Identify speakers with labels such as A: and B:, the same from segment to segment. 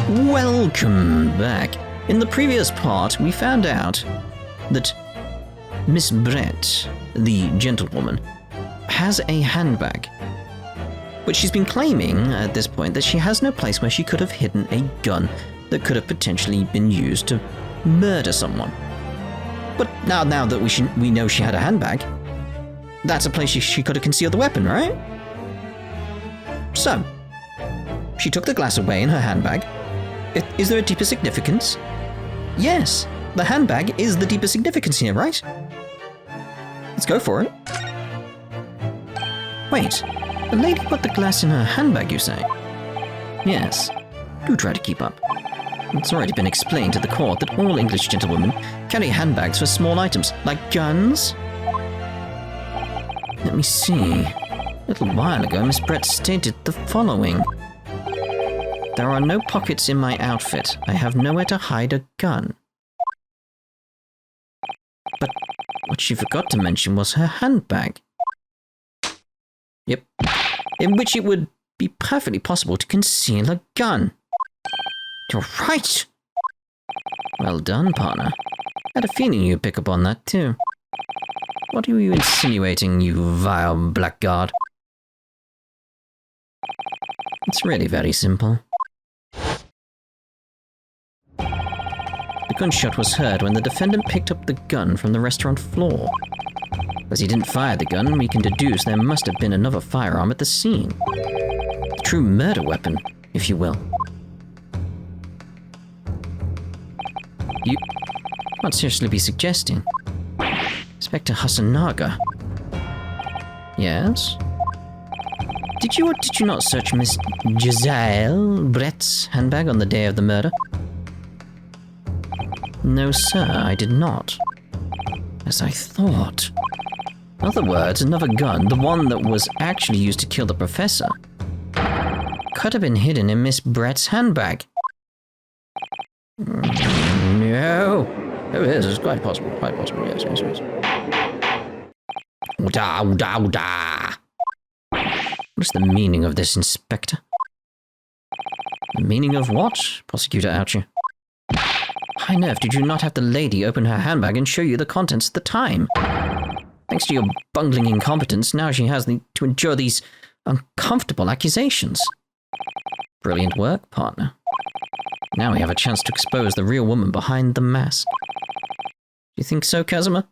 A: Welcome back. In the previous part, we found out that Miss Brett, the gentlewoman, has a handbag. But she's been claiming at this point that she has no place where she could have hidden a gun that could have potentially been used to murder someone. But now that we know she had a handbag, that's a place she could have concealed the weapon, right? So, she took the glass away in her handbag. Is there a deeper significance? Yes, the handbag is the deeper significance here, right? Let's go for it. Wait, the lady put the glass in her handbag, you say? Yes, do try to keep up. It's already been explained to the court that all English gentlewomen carry handbags for small items, like guns. Let me see. A little while ago, Miss Brett stated the following. There are no pockets in my outfit. I have nowhere to hide a gun. But what she forgot to mention was her handbag. Yep. In which it would be perfectly possible to conceal a gun. You're right! Well done, partner. I had a feeling you'd pick up on that, too. What are you insinuating, you vile blackguard? It's really very simple. The gunshot was heard when the defendant picked up the gun from the restaurant floor. As he didn't fire the gun, we can deduce there must have been another firearm at the scene. A true murder weapon, if you will. You can't seriously be suggesting. Inspector Hasanaga. Yes? Did you or did you not search Miss Giselle Brett's handbag on the day of the murder? No, sir, I did not. As I thought. In other words, another gun, the one that was actually used to kill the professor, could have been hidden in Miss Brett's handbag. No. Oh, it is. It's quite possible. Quite possible, yes. Oda, oda, oda. What's the meaning of this, Inspector? The meaning of what, Prosecutor Ouchie? High nerve, did you not have the lady open her handbag and show you the contents at the time? Thanks to your bungling incompetence, now she has to endure these uncomfortable accusations. Brilliant work, partner. Now we have a chance to expose the real woman behind the mask. Do you think so, Kazuma?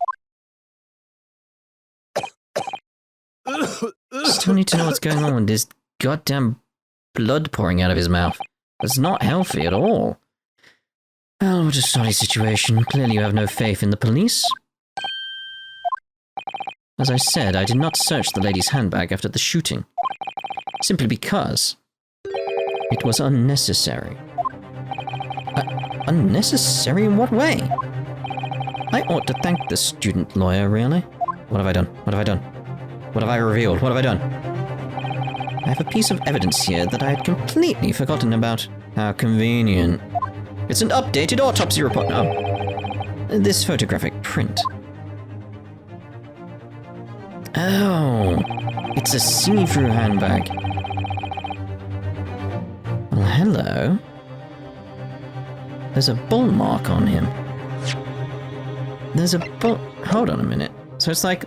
A: Still need to know what's going on with this goddamn blood pouring out of his mouth. It's not healthy at all. Oh, what a sorry situation. Clearly you have no faith in the police. As I said, I did not search the lady's handbag after the shooting. Simply because it was unnecessary. Unnecessary in what way? I ought to thank the student lawyer, really. What have I done? What have I done? What have I revealed? What have I done? I have a piece of evidence here that I had completely forgotten about. How convenient. It's an updated autopsy report now. This photographic print. Oh, it's a see-through handbag. Well, hello. There's a bull mark on him. There's a bull... Hold on a minute. So it's like,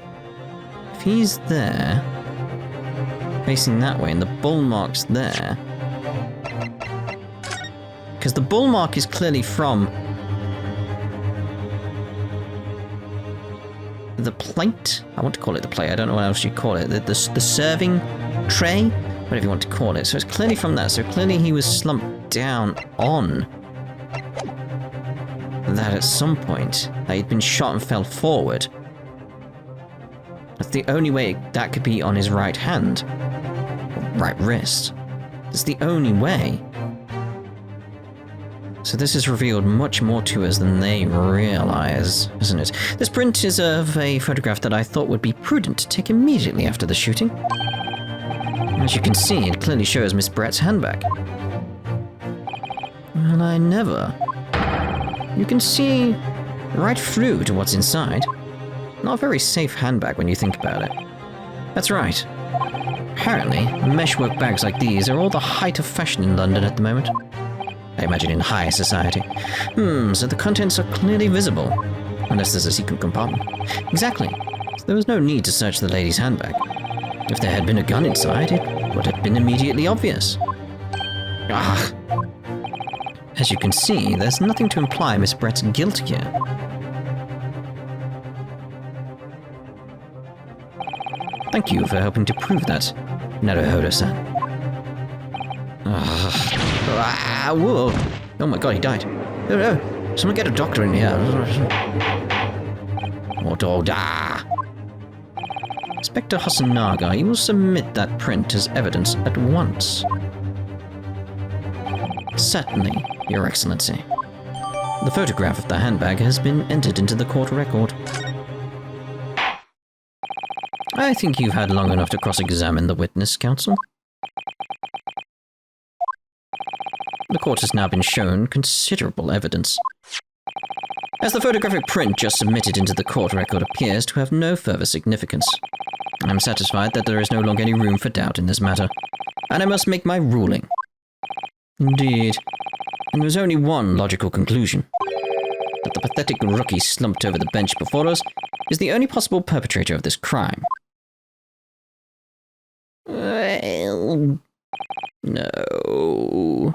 A: if he's there, facing that way, and the bull mark's there... Because the bull mark is clearly from the plate. I want to call it the plate. I don't know what else you call it. The serving tray, whatever you want to call it. So it's clearly from that. So clearly he was slumped down on that at some point. He'd been shot and fell forward. That's the only way that could be on his right hand, or right wrist. That's the only way. So this has revealed much more to us than they realize, isn't it? This print is of a photograph that I thought would be prudent to take immediately after the shooting. As you can see, it clearly shows Miss Brett's handbag. Well, I never. You can see right through to what's inside. Not a very safe handbag when you think about it. That's right. Apparently, meshwork bags like these are all the height of fashion in London at the moment. I imagine in high society. So the contents are clearly visible. Unless there's a secret compartment. Exactly. So there was no need to search the lady's handbag. If there had been a gun inside, it would have been immediately obvious. Ah. As you can see, there's nothing to imply Miss Brett's guilt here. Thank you for helping to prove that, Naruhodo-san. Whoa! Oh my god, he died. Oh, someone get a doctor in here. Otoda! Inspector Hasanaga, you will submit that print as evidence at once. Certainly, Your Excellency. The photograph of the handbag has been entered into the court record. I think you've had long enough to cross-examine the witness, Counsel. The court has now been shown considerable evidence. As the photographic print just submitted into the court record appears to have no further significance, I am satisfied that there is no longer any room for doubt in this matter, and I must make my ruling. Indeed, and there's only one logical conclusion. That the pathetic rookie slumped over the bench before us is the only possible perpetrator of this crime. Well, no.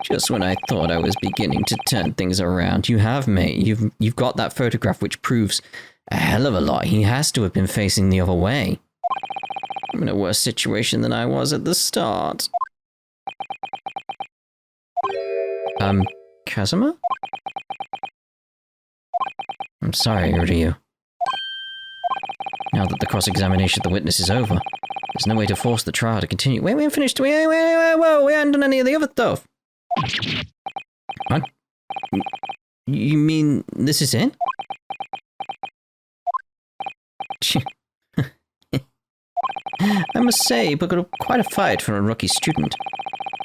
A: Just when I thought I was beginning to turn things around, you have, mate. You've got that photograph which proves a hell of a lot. He has to have been facing the other way. I'm in a worse situation than I was at the start. Kazuma? I'm sorry, Ryu. Now that the cross-examination of the witness is over, there's no way to force the trial to continue. Wait, we haven't finished. Wait, whoa, we haven't done any of the other stuff. What? You mean this is it? I must say, you put up quite a fight for a rookie student.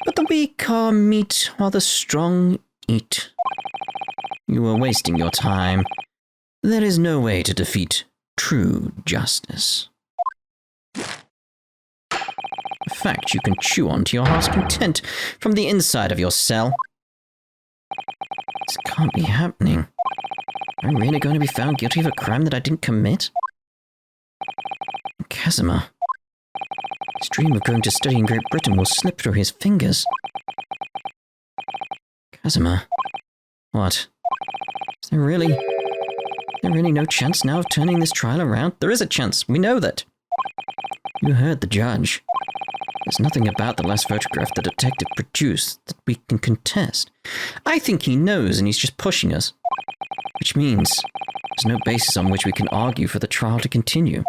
A: But the weak are meat while the strong eat. You are wasting your time. There is no way to defeat true justice. A fact you can chew on to your heart's content from the inside of your cell. This can't be happening. Am I really going to be found guilty of a crime that I didn't commit? Kazuma. His dream of going to study in Great Britain will slip through his fingers. Kazuma. What? Is there really no chance now of turning this trial around? There is a chance. We know that. You heard the judge. There's nothing about the last photograph the detective produced that we can contest. I think he knows and he's just pushing us. Which means there's no basis on which we can argue for the trial to continue.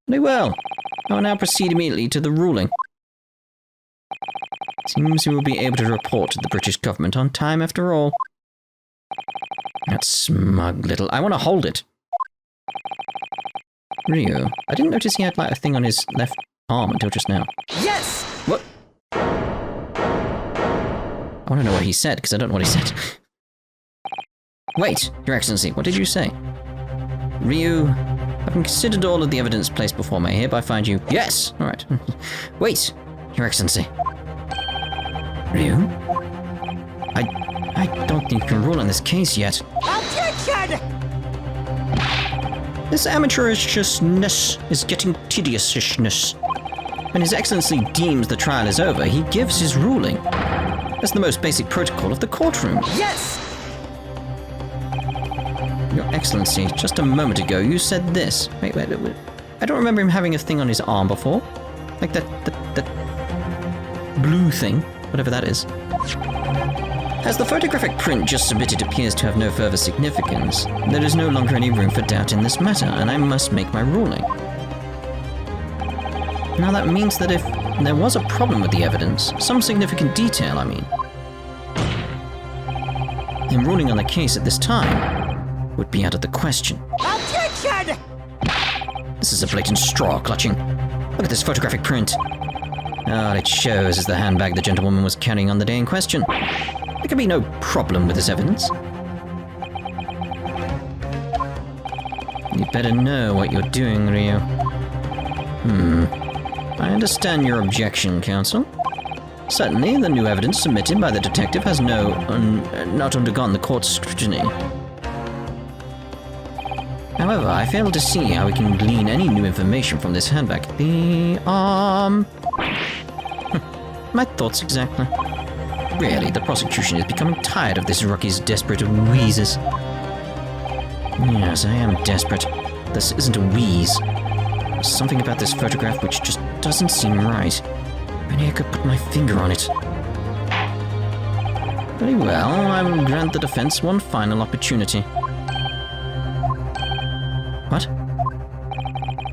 A: Very well. I will now proceed immediately to the ruling. Seems we will be able to report to the British government on time after all. That smug little... I want to hold it. Ryu, I didn't notice he had like a thing on his left arm until just now. Yes! What? I want to know what he said, because I don't know what he said. Wait, Your Excellency, what did you say? Ryu, having considered all of the evidence placed before me, I hereby find you... Yes! Alright. Wait, Your Excellency. Ryu? I don't think you can rule on this case yet. Objection! This amateurishness is getting tediousness. When His Excellency deems the trial is over, he gives his ruling. That's the most basic protocol of the courtroom. Yes! Your Excellency, just a moment ago you said this. Wait. I don't remember him having a thing on his arm before. Like that blue thing, whatever that is. As the photographic print just submitted appears to have no further significance, there is no longer any room for doubt in this matter, and I must make my ruling. Now that means that if there was a problem with the evidence, some significant detail, I mean, then ruling on the case at this time would be out of the question. Objection! This is a blatant straw clutching. Look at this photographic print. All it shows is the handbag the gentlewoman was carrying on the day in question. There can be no problem with this evidence. You better know what you're doing, Ryu. I understand your objection, counsel. Certainly, the new evidence submitted by the detective has not undergone the court's scrutiny. However, I fail to see how we can glean any new information from this handbag. My thoughts exactly. Really, the prosecution is becoming tired of this rookie's desperate wheezes. Yes, I am desperate. This isn't a wheeze. There's something about this photograph which just doesn't seem right. Maybe I could put my finger on it. Very well, I will grant the defense one final opportunity. What?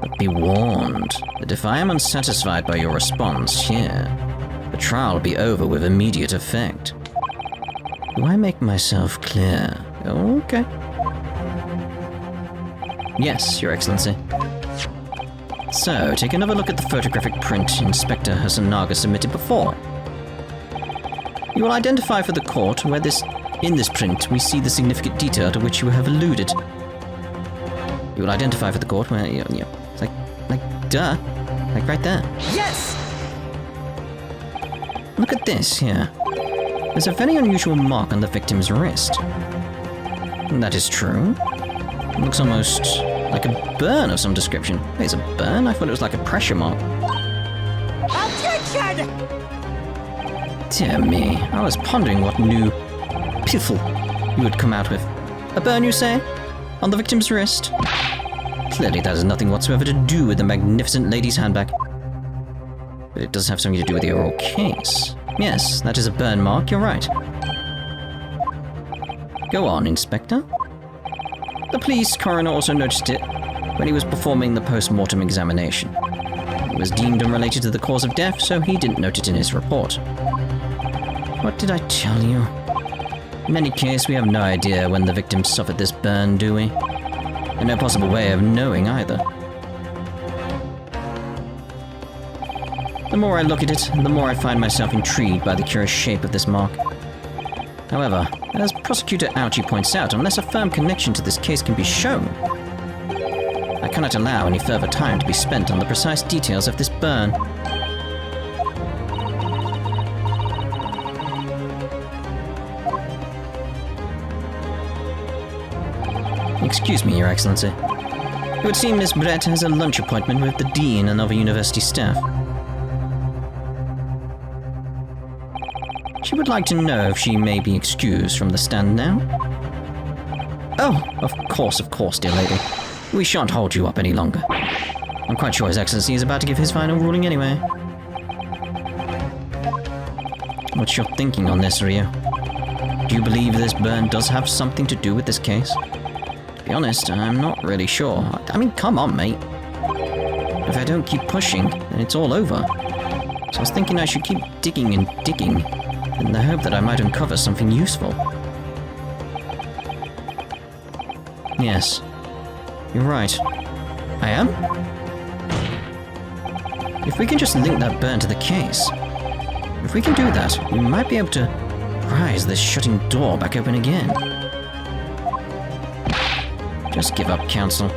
A: But be warned that if I am unsatisfied by your response here, the trial will be over with immediate effect. Do I make myself clear? Okay. Yes, Your Excellency. So, take another look at the photographic print Inspector Hasanaga submitted before. You will identify for the court where in this print we see the significant detail to which you have alluded. You will identify for the court where, duh, like right there.
B: Yes!
A: Look at this here. There's a very unusual mark on the victim's wrist. That is true. It looks almost like a burn of some description. Wait, it's a burn? I thought it was like a pressure mark.
B: Attention!
A: Dear me, I was pondering what new piffle you would come out with. A burn, you say? On the victim's wrist? Clearly that has nothing whatsoever to do with the magnificent lady's handbag. But it does have something to do with the overall case. Yes, that is a burn mark, you're right. Go on, Inspector. The police coroner also noticed it when he was performing the post-mortem examination. It was deemed unrelated to the cause of death, so he didn't note it in his report. What did I tell you? In any case, we have no idea when the victim suffered this burn, do we? And no possible way of knowing either. The more I look at it, the more I find myself intrigued by the curious shape of this mark. However, as Prosecutor Ouchie points out, unless a firm connection to this case can be shown, I cannot allow any further time to be spent on the precise details of this burn. Excuse me, Your Excellency. It would seem Miss Brett has a lunch appointment with the Dean and other university staff. She would like to know if she may be excused from the stand now. Oh, of course, dear lady. We shan't hold you up any longer. I'm quite sure His Excellency is about to give his final ruling anyway. What's your thinking on this, Ryu? Do you believe this burn does have something to do with this case? To be honest, I'm not really sure. I mean, come on, mate. If I don't keep pushing, then it's all over. So I was thinking I should keep digging and digging, in the hope that I might uncover something useful. Yes, you're right. I am? If we can just link that burn to the case, if we can do that, we might be able to prise this shutting door back open again. Just give up, Counsel.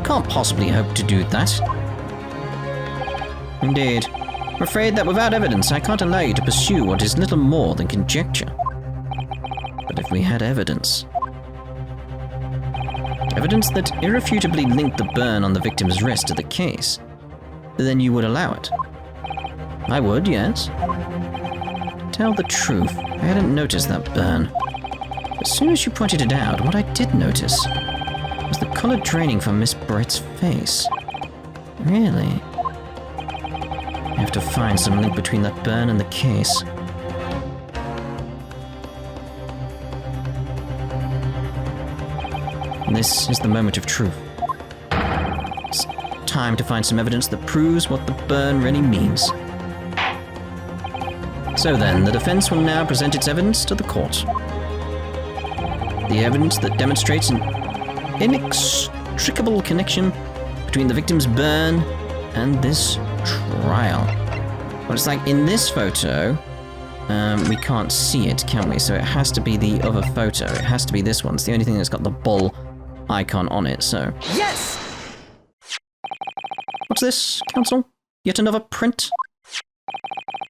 A: Can't possibly hope to do that. Indeed. I'm afraid that without evidence, I can't allow you to pursue what is little more than conjecture. But if we had evidence... evidence that irrefutably linked the burn on the victim's wrist to the case, then you would allow it. I would, yes. To tell the truth, I hadn't noticed that burn. As soon as you pointed it out, what I did notice was the color draining from Miss Brett's face. Really? I have to find some link between that burn and the case. This is the moment of truth. It's time to find some evidence that proves what the burn really means. So then, the defense will now present its evidence to the court. The evidence that demonstrates an inextricable connection between the victim's burn and this trial. But it's like in this photo, we can't see it, can we? So it has to be the other photo. It has to be this one. It's the only thing that's got the bull icon on it, so...
B: Yes!
A: What's this, Counsel? Yet another print?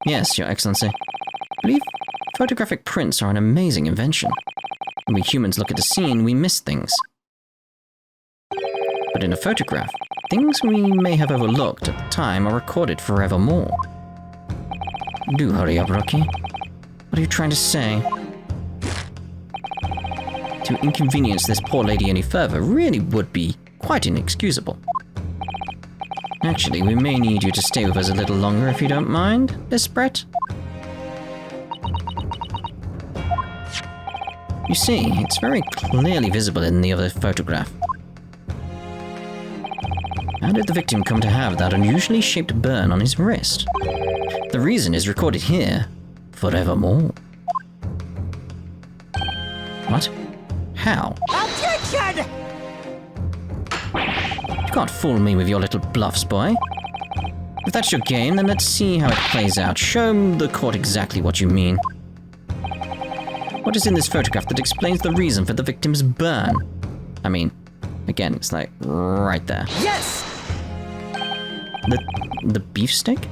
A: Yes, Your Excellency. I believe photographic prints are an amazing invention. When we humans look at a scene, we miss things. But in a photograph, things we may have overlooked at the time are recorded forevermore. Do hurry up, Rocky. What are you trying to say? To inconvenience this poor lady any further really would be quite inexcusable. Actually, we may need you to stay with us a little longer if you don't mind, Miss Brett. You see, it's very clearly visible in the other photograph. How did the victim come to have that unusually shaped burn on his wrist? The reason is recorded here, forevermore. What? How?
B: Objection!
A: You can't fool me with your little bluffs, boy. If that's your game, then let's see how it plays out. Show the court exactly what you mean. What is in this photograph that explains the reason for the victim's burn? I mean, again, it's like right there.
B: Yes!
A: The beefsteak?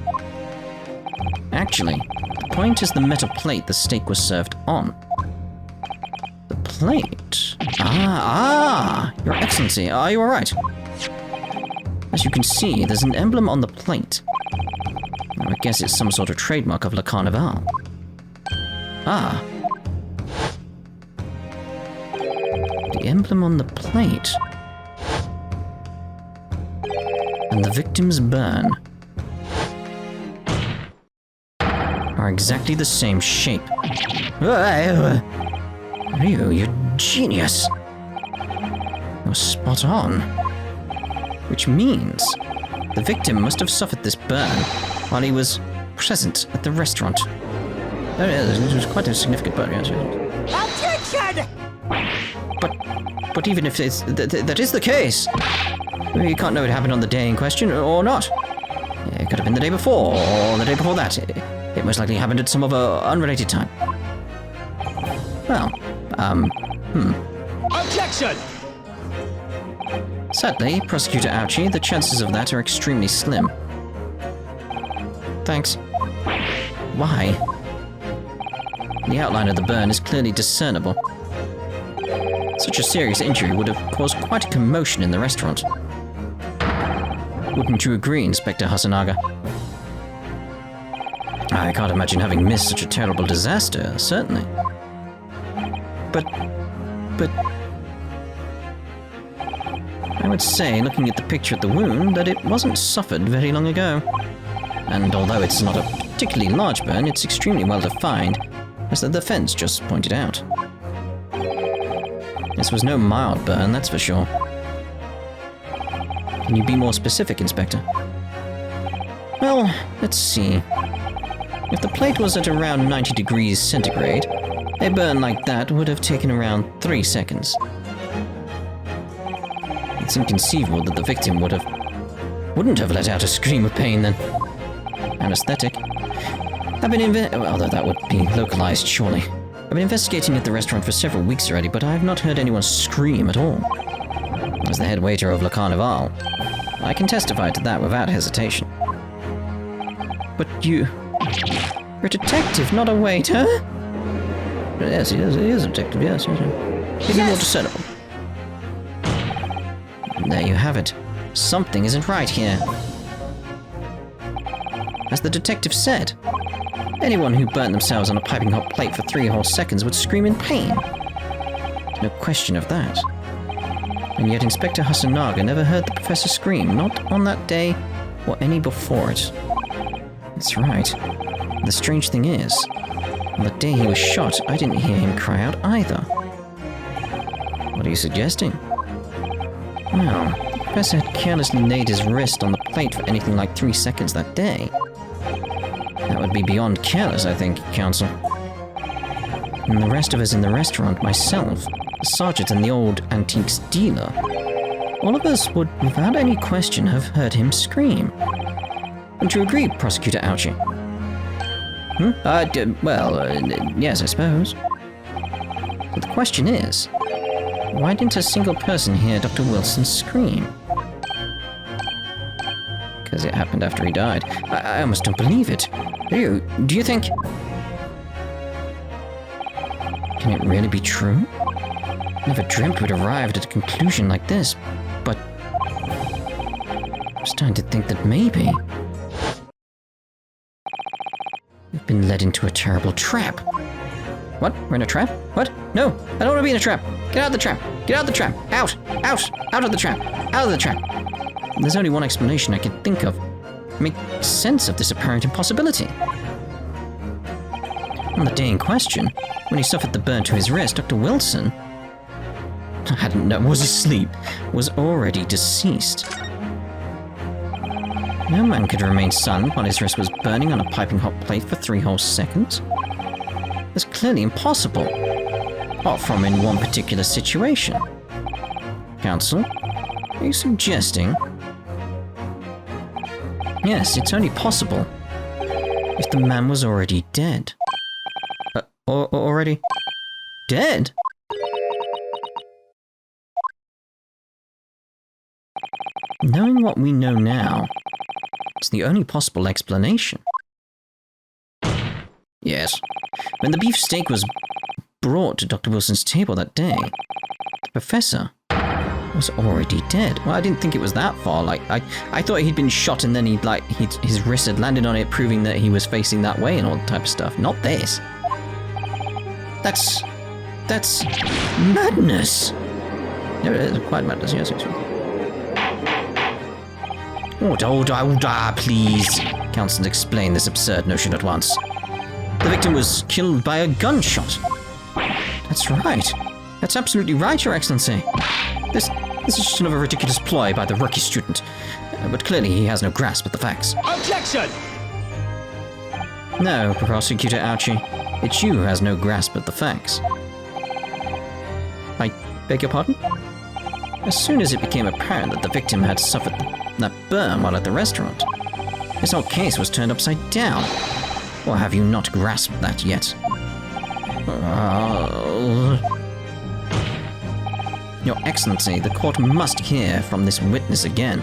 A: Actually, the point is the metal plate the steak was served on. The plate? Your Excellency, are you alright? As you can see, there's an emblem on the plate. I guess it's some sort of trademark of Le Carnival. The emblem on the plate. And the victim's burn are exactly the same shape. You genius. You're spot on. Which means the victim must have suffered this burn while he was present at the restaurant. Oh, yeah, it was quite a significant burn, yes.
B: Objection!
A: But even if that is the case, you can't know it happened on the day in question or not. It could have been the day before or the day before that. It most likely happened at some other unrelated time. Well,
B: Objection!
A: Sadly, Prosecutor Ouchie, the chances of that are extremely slim. Thanks. Why? The outline of the burn is clearly discernible. Such a serious injury would have caused quite a commotion in the restaurant. Wouldn't you agree, Inspector Hasanaga? I can't imagine having missed such a terrible disaster, certainly. But... I would say, looking at the picture of the wound, that it wasn't suffered very long ago. And although it's not a particularly large burn, it's extremely well defined, as the defense just pointed out. This was no mild burn, that's for sure. Can you be more specific, Inspector? Well, let's see. If the plate was at around 90 degrees centigrade, a burn like that would have taken around 3 seconds. It's inconceivable that the victim wouldn't have let out a scream of pain then. Anesthetic. Although that would be localized, surely. I've been investigating at the restaurant for several weeks already, but I have not heard anyone scream at all. As the head waiter of Le Carnival, I can testify to that without hesitation. But you're a detective, not a waiter? Yes, he is a detective, yes. Maybe more discernible. And there you have it. Something isn't right here. As the detective said, anyone who burnt themselves on a piping hot plate for 3 whole seconds would scream in pain. No question of that. And yet Inspector Hasanaga never heard the professor scream, not on that day or any before it. That's right. The strange thing is, on the day he was shot, I didn't hear him cry out either. What are you suggesting? Well, the professor had carelessly laid his wrist on the plate for anything like 3 seconds that day. That would be beyond careless, I think, Counsel. And the rest of us in the restaurant, myself, the sergeant and the old antiques dealer, all of us would, without any question, have heard him scream. Don't you agree, Prosecutor Ouchie? Yes, I suppose. But the question is, why didn't a single person hear Dr. Wilson scream? as it happened after he died. I almost don't believe it. Do you think... Can it really be true? Never dreamt we'd arrived at a conclusion like this, but... I'm starting to think that maybe... we've been led into a terrible trap. What? We're in a trap? What? No! I don't want to be in a trap! Get out of the trap! Get out of the trap! Out! Out! Out of the trap! Out of the trap! There's only one explanation I can think of. Make sense of this apparent impossibility. On the day in question, when he suffered the burn to his wrist, Dr. Wilson was asleep, was already deceased. No man could remain silent while his wrist was burning on a piping hot plate for 3 whole seconds. That's clearly impossible, apart from in one particular situation. Counsel, are you suggesting? Yes, it's only possible if the man was already dead. Already dead? Knowing what we know now, it's the only possible explanation. Yes. When the beefsteak was brought to Dr. Wilson's table that day, the professor was already dead. Well, I didn't think it was that far. Like, I thought he'd been shot and then his wrist had landed on it, proving that he was facing that way and all that type of stuff. Not this. That's madness. No, it is quite madness, yes, it's true. Order, please. Counsel, explain this absurd notion at once. The victim was killed by a gunshot. That's right. That's absolutely right, Your Excellency. This is just another ridiculous ploy by the rookie student. But clearly he has no grasp of the facts.
B: Objection!
A: No, Prosecutor Ouchie. It's you who has no grasp of the facts. I beg your pardon? As soon as it became apparent that the victim had suffered that burn while at the restaurant, his whole case was turned upside down. Or have you not grasped that yet? Your Excellency, the court must hear from this witness again.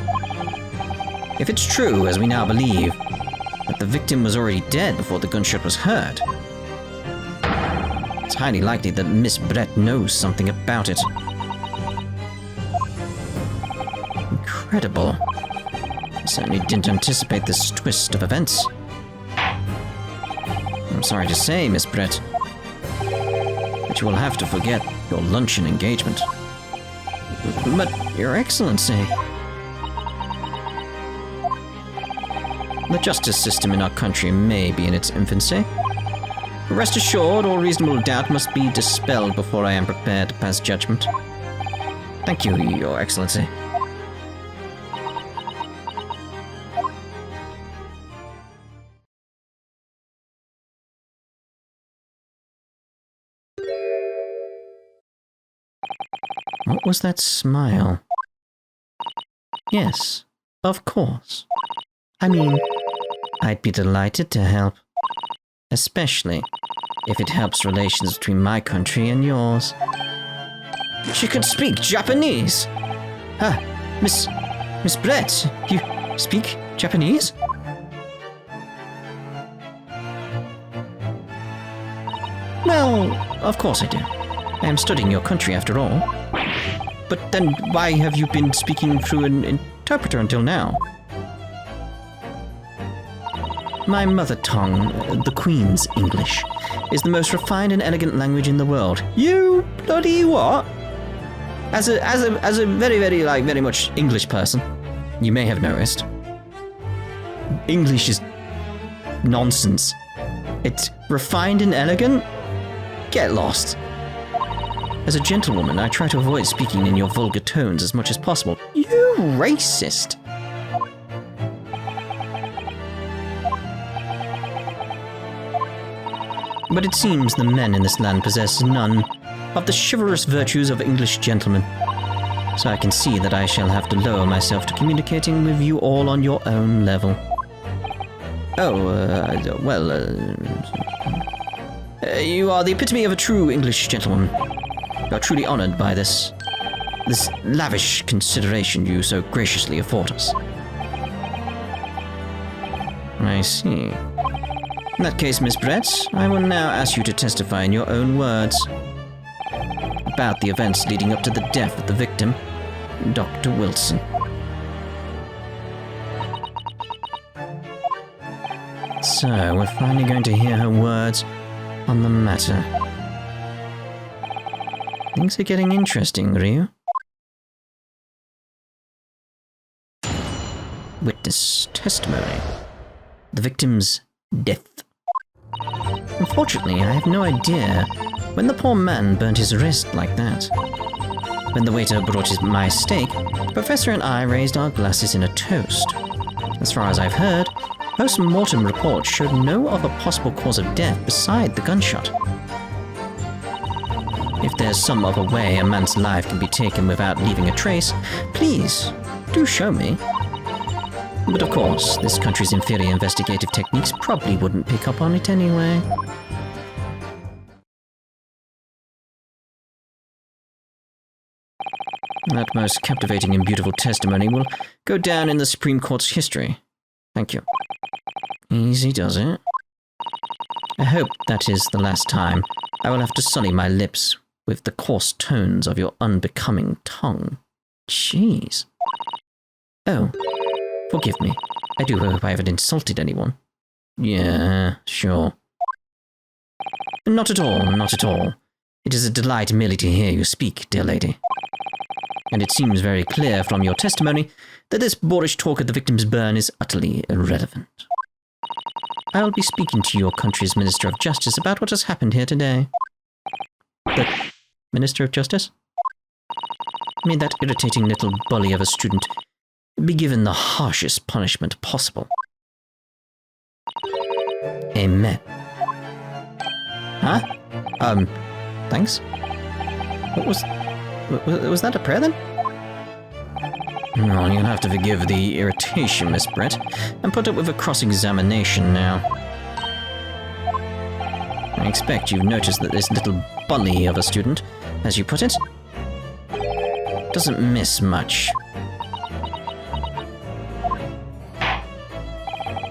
A: If it's true, as we now believe, that the victim was already dead before the gunshot was heard, it's highly likely that Miss Brett knows something about it. Incredible. I certainly didn't anticipate this twist of events. I'm sorry to say, Miss Brett, but you will have to forget your luncheon engagement. But, Your Excellency... The justice system in our country may be in its infancy. Rest assured, all reasonable doubt must be dispelled before I am prepared to pass judgment. Thank you, Your Excellency. What was that smile? Yes, of course. I mean, I'd be delighted to help. Especially if it helps relations between my country and yours. She could speak Japanese! Ah, Miss Brett, you speak Japanese? Well, of course I do. I am studying your country after all. But then why have you been speaking through an interpreter until now? My mother tongue, the Queen's English, is the most refined and elegant language in the world. You bloody what? As a very, very much English person, you may have noticed, English is nonsense. It's refined and elegant? Get lost. As a gentlewoman, I try to avoid speaking in your vulgar tones as much as possible. You racist! But it seems the men in this land possess none of the chivalrous virtues of English gentlemen. So I can see that I shall have to lower myself to communicating with you all on your own level. You are the epitome of a true English gentleman. You are truly honored by this lavish consideration you so graciously afford us. I see. In that case, Miss Brett, I will now ask you to testify in your own words about the events leading up to the death of the victim, Dr. Wilson. So, we're finally going to hear her words on the matter. Things are getting interesting, Ryu. Witness testimony. The victim's death. Unfortunately, I have no idea when the poor man burnt his wrist like that. When the waiter brought my steak, the professor and I raised our glasses in a toast. As far as I've heard, post-mortem reports showed no other possible cause of death beside the gunshot. If there's some other way a man's life can be taken without leaving a trace, please, do show me. But of course, this country's inferior investigative techniques probably wouldn't pick up on it anyway. That most captivating and beautiful testimony will go down in the Supreme Court's history. Thank you. Easy does it. I hope that is the last time I will have to sully my lips with the coarse tones of your unbecoming tongue. Jeez. Oh, forgive me. I do hope I haven't insulted anyone. Yeah, sure. Not at all, not at all. It is a delight merely to hear you speak, dear lady. And it seems very clear from your testimony that this boorish talk of the victim's burn is utterly irrelevant. I'll be speaking to your country's Minister of Justice about what has happened here today. The Minister of Justice? May that irritating little bully of a student be given the harshest punishment possible. Amen. Huh? Thanks? What was that a prayer then? Oh, you'll have to forgive the irritation, Miss Brett, and put up with a cross-examination now. I expect you've noticed that this little bully of a student, as you put it, doesn't miss much.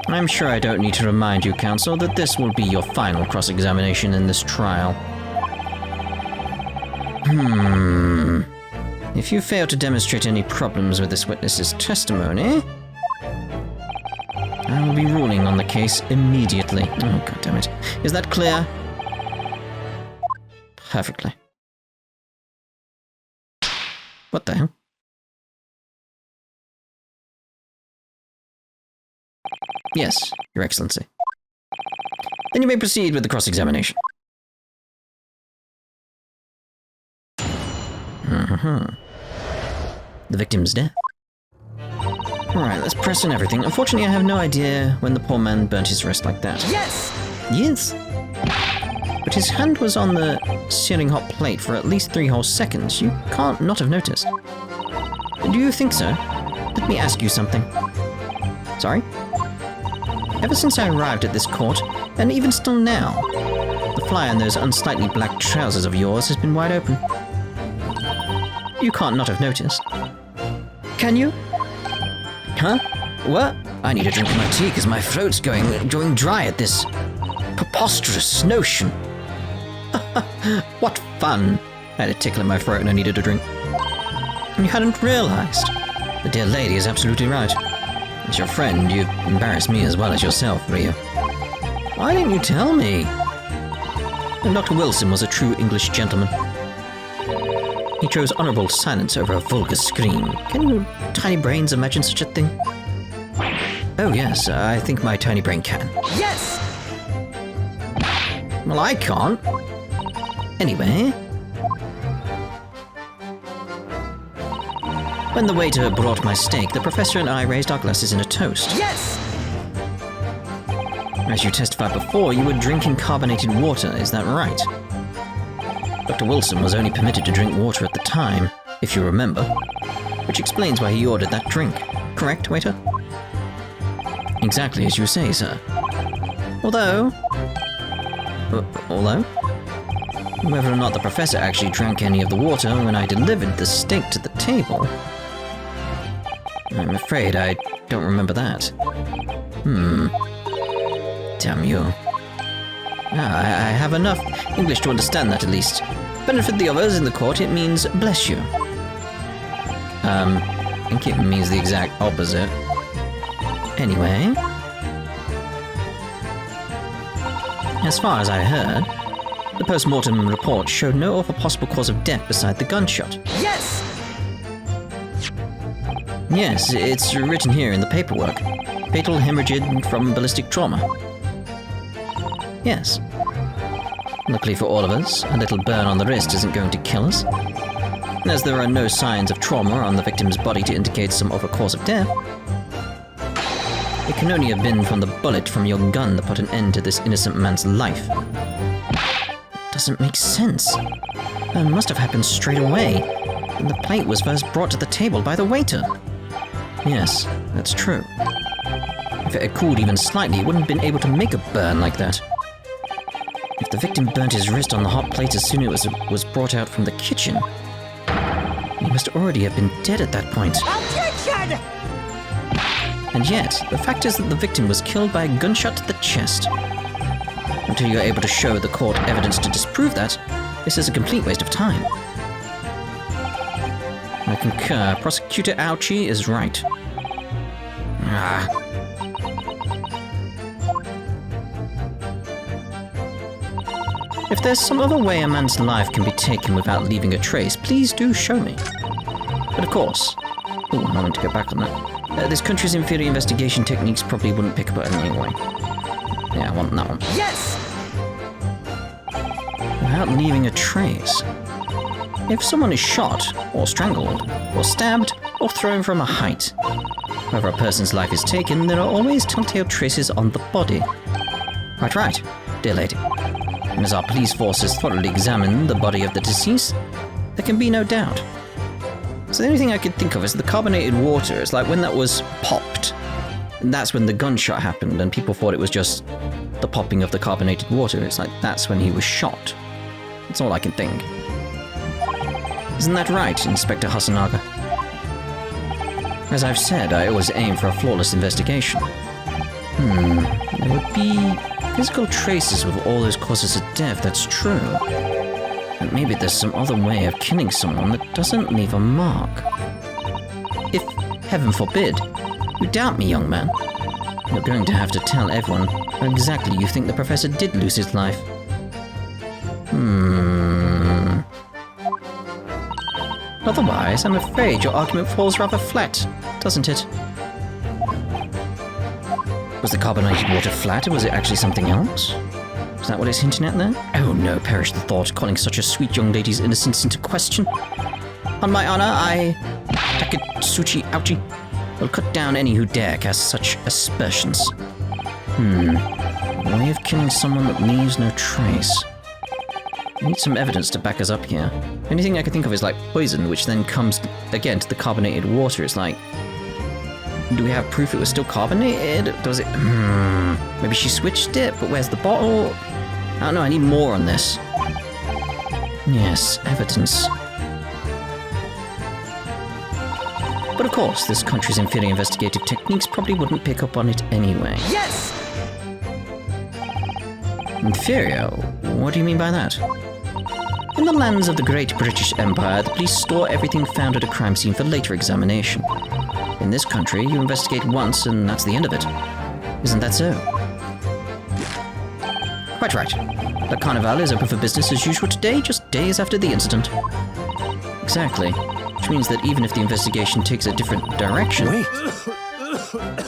A: I'm sure I don't need to remind you, counsel, that this will be your final cross-examination in this trial. If you fail to demonstrate any problems with this witness's testimony, I will be ruling on the case immediately. Oh, God damn it. Is that clear? Perfectly. What the hell? Yes, Your Excellency. Then you may proceed with the cross-examination. The victim's death. Alright, let's press on everything. Unfortunately, I have no idea when the poor man burnt his wrist like that.
B: Yes!
A: Yes? But his hand was on the searing hot plate for at least 3 whole seconds. You can't not have noticed. Do you think so? Let me ask you something. Sorry? Ever since I arrived at this court, and even still now, the fly on those unsightly black trousers of yours has been wide open. You can't not have noticed. Can you? Huh? What? I need a drink of my tea because my throat's going dry at this preposterous notion. What fun! I had a tickle in my throat and I needed a drink. You hadn't realized. The dear lady is absolutely right. As your friend, you've embarrassed me as well as yourself, Ryu. Why didn't you tell me? And Dr. Wilson was a true English gentleman. He chose honorable silence over a vulgar scream. Can your tiny brains imagine such a thing? Oh yes, I think my tiny brain can.
B: Yes!
A: Well, I can't. Anyway. When the waiter brought my steak, the professor and I raised our glasses in a toast.
B: Yes!
A: As you testified before, you were drinking carbonated water, is that right? Dr. Wilson was only permitted to drink water at the time, if you remember, which explains why he ordered that drink. Correct, waiter? Exactly as you say, sir. Although, whether or not the professor actually drank any of the water when I delivered the steak to the table, I'm afraid I don't remember that. Damn you. I have enough English to understand that at least. Benefit the others in the court, it means bless you. I think it means the exact opposite. Anyway. As far as I heard, the post-mortem report showed no other possible cause of death beside the gunshot.
B: Yes!
A: Yes, it's written here in the paperwork. Fatal hemorrhage from ballistic trauma. Yes. Luckily for all of us, a little burn on the wrist isn't going to kill us. As there are no signs of trauma on the victim's body to indicate some other cause of death, it can only have been from the bullet from your gun that put an end to this innocent man's life. It doesn't make sense. It must have happened straight away, when the plate was first brought to the table by the waiter. Yes, that's true. If it had cooled even slightly, it wouldn't have been able to make a burn like that. If the victim burnt his wrist on the hot plate as soon as it was brought out from the kitchen, he must already have been dead at that point.
B: Objection!
A: And yet, the fact is that the victim was killed by a gunshot to the chest. Until you're able to show the court evidence to disprove that, this is a complete waste of time. I concur. Prosecutor Ouchie is right. If there's some other way a man's life can be taken without leaving a trace, please do show me. But of course... Oh, I want to go back on that. This country's inferior investigation techniques probably wouldn't pick up on it anyway. Yeah, I want that one.
B: Yes!
A: Without leaving a trace. If someone is shot, or strangled, or stabbed, or thrown from a height, wherever a person's life is taken, there are always telltale traces on the body. Quite right, dear lady. And as our police forces thoroughly examine the body of the deceased, there can be no doubt. So the only thing I could think of is the carbonated water. It's like when that was popped, and that's when the gunshot happened, and people thought it was just the popping of the carbonated water. It's like that's when he was shot. That's all I can think. Isn't that right, Inspector Hasanaga? As I've said, I always aim for a flawless investigation. There would be physical traces with all those causes of death, that's true. But maybe there's some other way of killing someone that doesn't leave a mark. If, heaven forbid, you doubt me, young man, you're going to have to tell everyone how exactly you think the professor did lose his life. Otherwise, I'm afraid your argument falls rather flat, doesn't it? Was the carbonated water flat, or was it actually something else? Is that what it's hinting at there? Oh no, perish the thought, calling such a sweet young lady's innocence into question. On my honor, I, Takatsuchi Ouchi, will cut down any who dare cast such aspersions. A way of killing someone that leaves no trace. I need some evidence to back us up here. The only thing I can think of is like poison, which then comes, again, to the carbonated water. It's like, do we have proof it was still carbonated? Does it... maybe she switched it, but where's the bottle? I don't know, I need more on this. Yes, evidence. But of course, this country's inferior investigative techniques probably wouldn't pick up on it anyway.
B: Yes!
A: Inferior? What do you mean by that? In the lands of the Great British Empire, the police store everything found at a crime scene for later examination. In this country, you investigate once and that's the end of it. Isn't that so? Quite right. The Carnival is open for business as usual today, just days after the incident. Exactly. Which means that even if the investigation takes a different direction,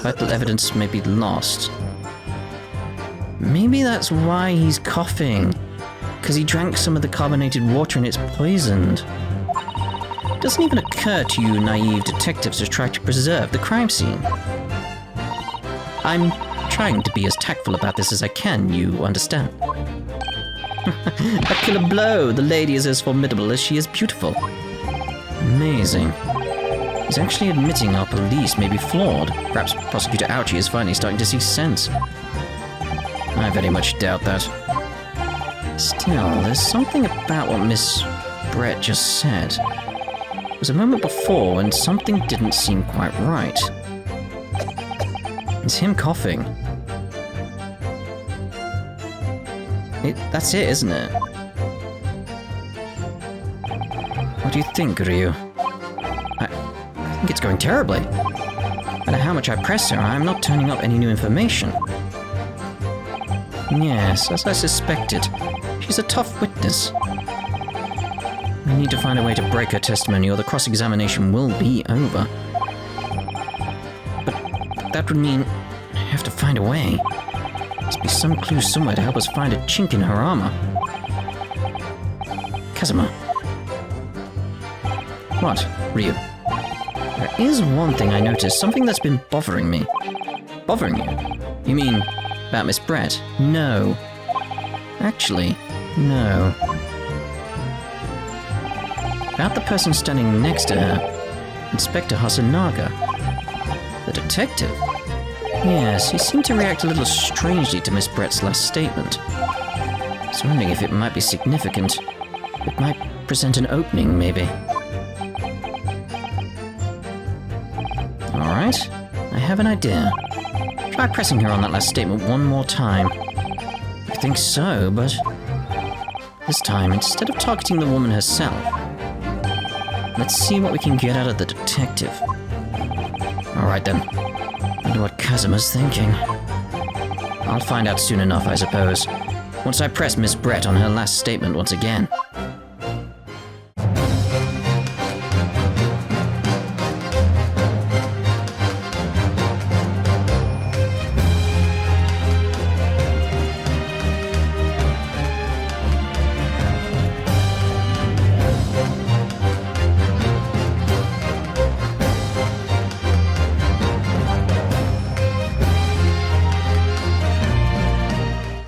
A: vital evidence may be lost. Maybe that's why he's coughing. Because he drank some of the carbonated water and it's poisoned. It doesn't even occur to you naive detectives to try to preserve the crime scene. I'm trying to be as tactful about this as I can, you understand? A killer blow! The lady is as formidable as she is beautiful. Amazing. He's actually admitting our police may be flawed. Perhaps Prosecutor Ouchie is finally starting to see sense. I very much doubt that. Still, there's something about what Miss Brett just said. There was a moment before when something didn't seem quite right. It's him coughing. That's it, isn't it? What do you think, Ryu? I think it's going terribly. No matter how much I press her, I'm not turning up any new information. Yes, as I suspected. She's a tough witness. We need to find a way to break her testimony or the cross-examination will be over. But that would mean I have to find a way. Must be some clue somewhere to help us find a chink in her armor. Kazuma. What? Ryu? There is one thing I noticed, something that's been bothering me. Bothering you? You mean about Miss Brett? No. Actually, no. About the person standing next to her. Inspector Hasanaga. The detective? Yes, he seemed to react a little strangely to Miss Brett's last statement. I was wondering if it might be significant. It might present an opening, maybe. Alright, I have an idea. Try pressing her on that last statement one more time. I think so, but this time, instead of targeting the woman herself, let's see what we can get out of the detective. Alright then. Wonder what Kazuma's thinking. I'll find out soon enough, I suppose. Once I press Miss Brett on her last statement once again.